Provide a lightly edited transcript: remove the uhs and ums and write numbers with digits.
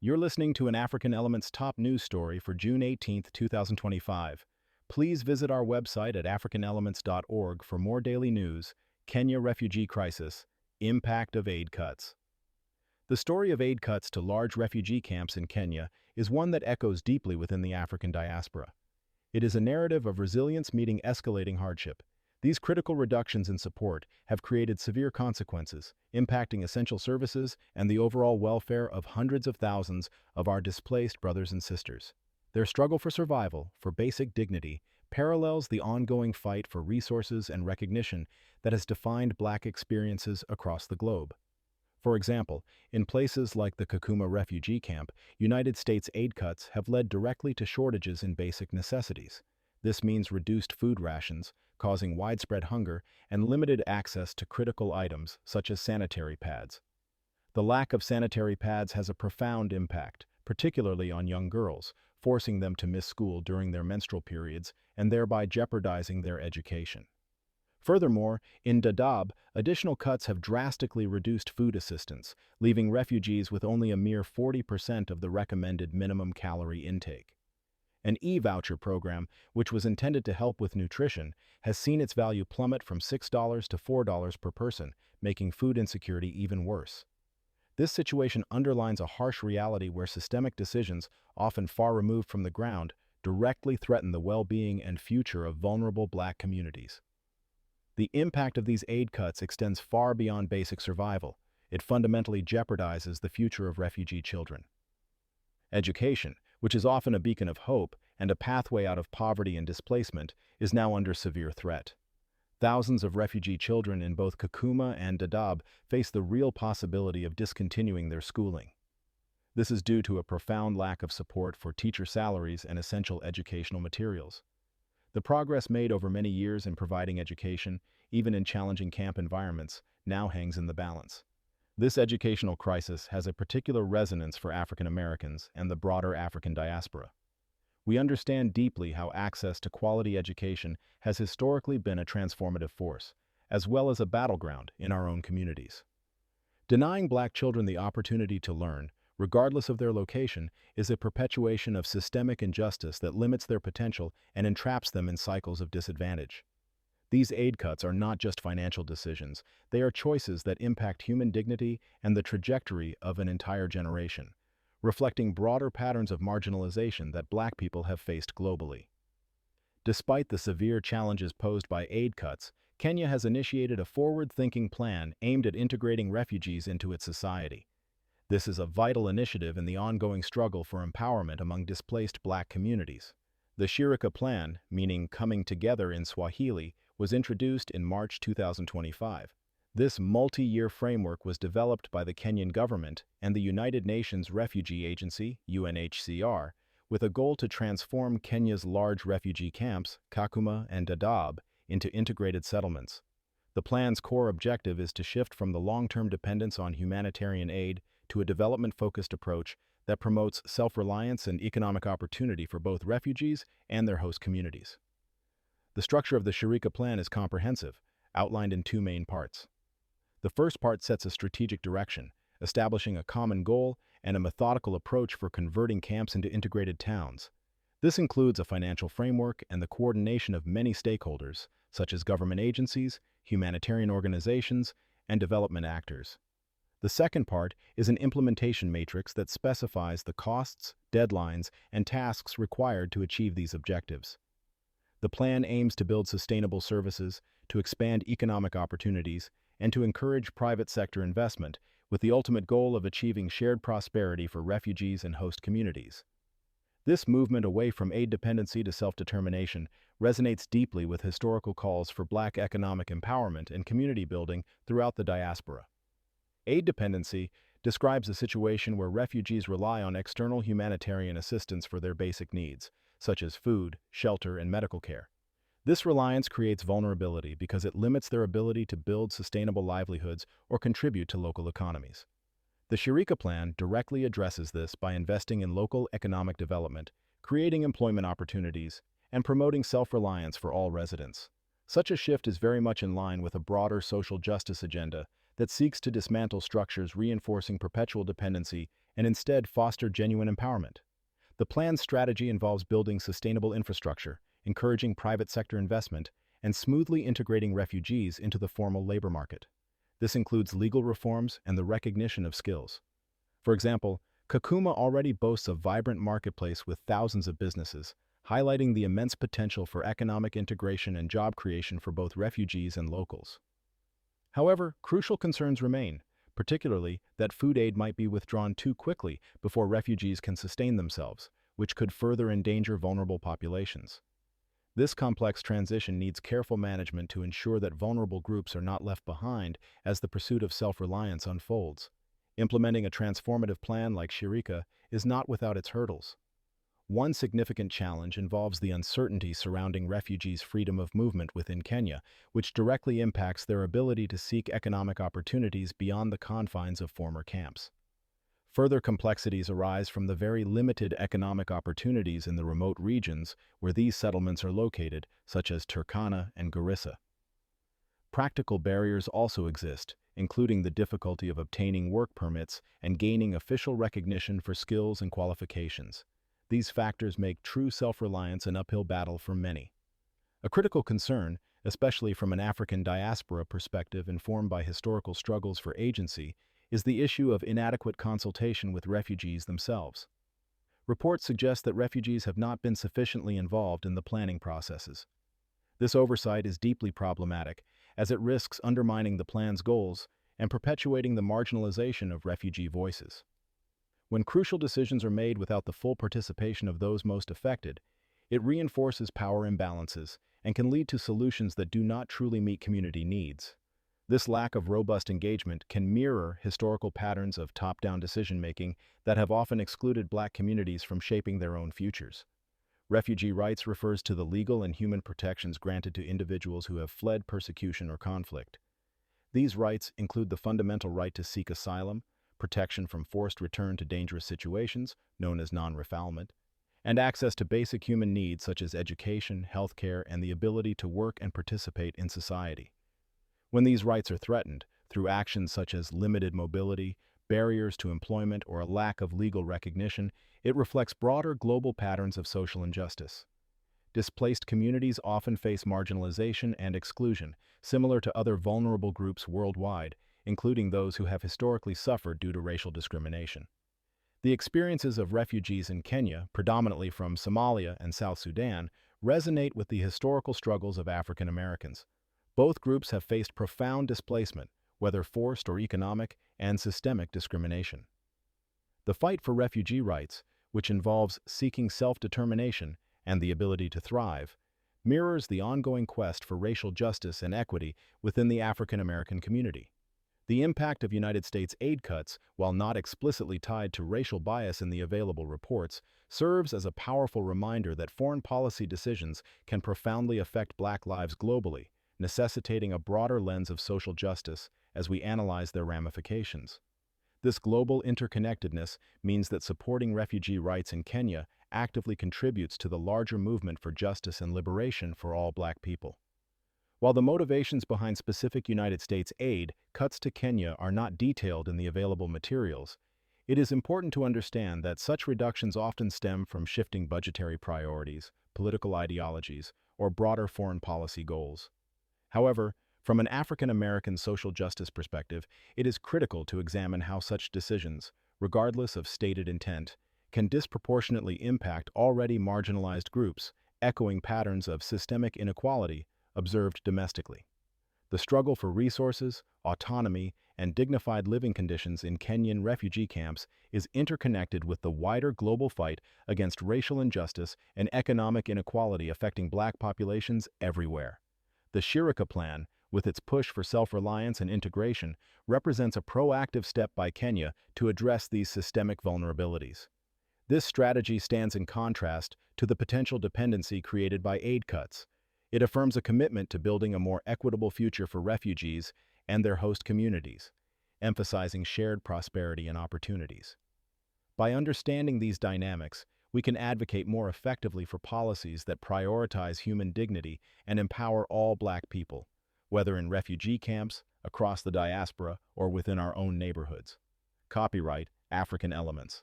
You're listening to an African Elements top news story for June 18, 2025. Please visit our website at africanelements.org for more daily news. Kenya refugee crisis, impact of aid cuts. The story of aid cuts to large refugee camps in Kenya is one that echoes deeply within the African diaspora. It is a narrative of resilience meeting escalating hardship. These critical reductions in support have created severe consequences, impacting essential services and the overall welfare of hundreds of thousands of our displaced brothers and sisters. Their struggle for survival, for basic dignity, parallels the ongoing fight for resources and recognition that has defined Black experiences across the globe. For example, in places like the Kakuma refugee camp, United States aid cuts have led directly to shortages in basic necessities. This means reduced food rations, causing widespread hunger and limited access to critical items such as sanitary pads. The lack of sanitary pads has a profound impact, particularly on young girls, forcing them to miss school during their menstrual periods and thereby jeopardizing their education. Furthermore, in Dadaab, additional cuts have drastically reduced food assistance, leaving refugees with only a mere 40% of the recommended minimum calorie intake. An e-voucher program, which was intended to help with nutrition, has seen its value plummet from $6 to $4 per person, making food insecurity even worse. This situation underlines a harsh reality where systemic decisions, often far removed from the ground, directly threaten the well-being and future of vulnerable Black communities. The impact of these aid cuts extends far beyond basic survival. It fundamentally jeopardizes the future of refugee children. Education, which is often a beacon of hope and a pathway out of poverty and displacement, is now under severe threat. Thousands of refugee children in both Kakuma and Dadaab face the real possibility of discontinuing their schooling. This is due to a profound lack of support for teacher salaries and essential educational materials. The progress made over many years in providing education, even in challenging camp environments, now hangs in the balance. This educational crisis has a particular resonance for African Americans and the broader African diaspora. We understand deeply how access to quality education has historically been a transformative force, as well as a battleground in our own communities. Denying Black children the opportunity to learn, regardless of their location, is a perpetuation of systemic injustice that limits their potential and entraps them in cycles of disadvantage. These aid cuts are not just financial decisions, they are choices that impact human dignity and the trajectory of an entire generation, reflecting broader patterns of marginalization that Black people have faced globally. Despite the severe challenges posed by aid cuts, Kenya has initiated a forward-thinking plan aimed at integrating refugees into its society. This is a vital initiative in the ongoing struggle for empowerment among displaced Black communities. The Shirika Plan, meaning coming together in Swahili, was introduced in March 2025. This multi-year framework was developed by the Kenyan government and the United Nations Refugee Agency, UNHCR, with a goal to transform Kenya's large refugee camps, Kakuma and Dadaab, into integrated settlements. The plan's core objective is to shift from the long-term dependence on humanitarian aid to a development-focused approach that promotes self-reliance and economic opportunity for both refugees and their host communities. The structure of the Shirika Plan is comprehensive, outlined in two main parts. The first part sets a strategic direction, establishing a common goal and a methodical approach for converting camps into integrated towns. This includes a financial framework and the coordination of many stakeholders, such as government agencies, humanitarian organizations, and development actors. The second part is an implementation matrix that specifies the costs, deadlines, and tasks required to achieve these objectives. The plan aims to build sustainable services, to expand economic opportunities, and to encourage private sector investment, with the ultimate goal of achieving shared prosperity for refugees and host communities. This movement away from aid dependency to self-determination resonates deeply with historical calls for Black economic empowerment and community building throughout the diaspora. Aid dependency describes a situation where refugees rely on external humanitarian assistance for their basic needs, such as food, shelter, and medical care. This reliance creates vulnerability because it limits their ability to build sustainable livelihoods or contribute to local economies. The Shirika Plan directly addresses this by investing in local economic development, creating employment opportunities, and promoting self-reliance for all residents. Such a shift is very much in line with a broader social justice agenda that seeks to dismantle structures reinforcing perpetual dependency and instead foster genuine empowerment. The plan's strategy involves building sustainable infrastructure, encouraging private sector investment, and smoothly integrating refugees into the formal labor market. This includes legal reforms and the recognition of skills. For example, Kakuma already boasts a vibrant marketplace with thousands of businesses, highlighting the immense potential for economic integration and job creation for both refugees and locals. However, crucial concerns remain, particularly that food aid might be withdrawn too quickly before refugees can sustain themselves, which could further endanger vulnerable populations. This complex transition needs careful management to ensure that vulnerable groups are not left behind as the pursuit of self-reliance unfolds. Implementing a transformative plan like Shirika is not without its hurdles. One significant challenge involves the uncertainty surrounding refugees' freedom of movement within Kenya, which directly impacts their ability to seek economic opportunities beyond the confines of former camps. Further complexities arise from the very limited economic opportunities in the remote regions where these settlements are located, such as Turkana and Garissa. Practical barriers also exist, including the difficulty of obtaining work permits and gaining official recognition for skills and qualifications. These factors make true self-reliance an uphill battle for many. A critical concern, especially from an African diaspora perspective informed by historical struggles for agency, is the issue of inadequate consultation with refugees themselves. Reports suggest that refugees have not been sufficiently involved in the planning processes. This oversight is deeply problematic, as it risks undermining the plan's goals and perpetuating the marginalization of refugee voices. When crucial decisions are made without the full participation of those most affected, it reinforces power imbalances and can lead to solutions that do not truly meet community needs. This lack of robust engagement can mirror historical patterns of top-down decision-making that have often excluded Black communities from shaping their own futures. Refugee rights refers to the legal and human protections granted to individuals who have fled persecution or conflict. These rights include the fundamental right to seek asylum, protection from forced return to dangerous situations, known as non-refoulement, and access to basic human needs such as education, healthcare, and the ability to work and participate in society. When these rights are threatened, through actions such as limited mobility, barriers to employment, or a lack of legal recognition, it reflects broader global patterns of social injustice. Displaced communities often face marginalization and exclusion, similar to other vulnerable groups worldwide, including those who have historically suffered due to racial discrimination. The experiences of refugees in Kenya, predominantly from Somalia and South Sudan, resonate with the historical struggles of African Americans. Both groups have faced profound displacement, whether forced or economic, and systemic discrimination. The fight for refugee rights, which involves seeking self-determination and the ability to thrive, mirrors the ongoing quest for racial justice and equity within the African American community. The impact of United States aid cuts, while not explicitly tied to racial bias in the available reports, serves as a powerful reminder that foreign policy decisions can profoundly affect Black lives globally, necessitating a broader lens of social justice as we analyze their ramifications. This global interconnectedness means that supporting refugee rights in Kenya actively contributes to the larger movement for justice and liberation for all Black people. While the motivations behind specific United States aid cuts to Kenya are not detailed in the available materials, it is important to understand that such reductions often stem from shifting budgetary priorities, political ideologies, or broader foreign policy goals. However, from an African American social justice perspective, it is critical to examine how such decisions, regardless of stated intent, can disproportionately impact already marginalized groups, echoing patterns of systemic inequality observed domestically. The struggle for resources, autonomy, and dignified living conditions in Kenyan refugee camps is interconnected with the wider global fight against racial injustice and economic inequality affecting Black populations everywhere. The Shirika Plan, with its push for self-reliance and integration, represents a proactive step by Kenya to address these systemic vulnerabilities. This strategy stands in contrast to the potential dependency created by aid cuts. It affirms a commitment to building a more equitable future for refugees and their host communities, emphasizing shared prosperity and opportunities. By understanding these dynamics, we can advocate more effectively for policies that prioritize human dignity and empower all Black people, whether in refugee camps, across the diaspora, or within our own neighborhoods. Copyright African Elements.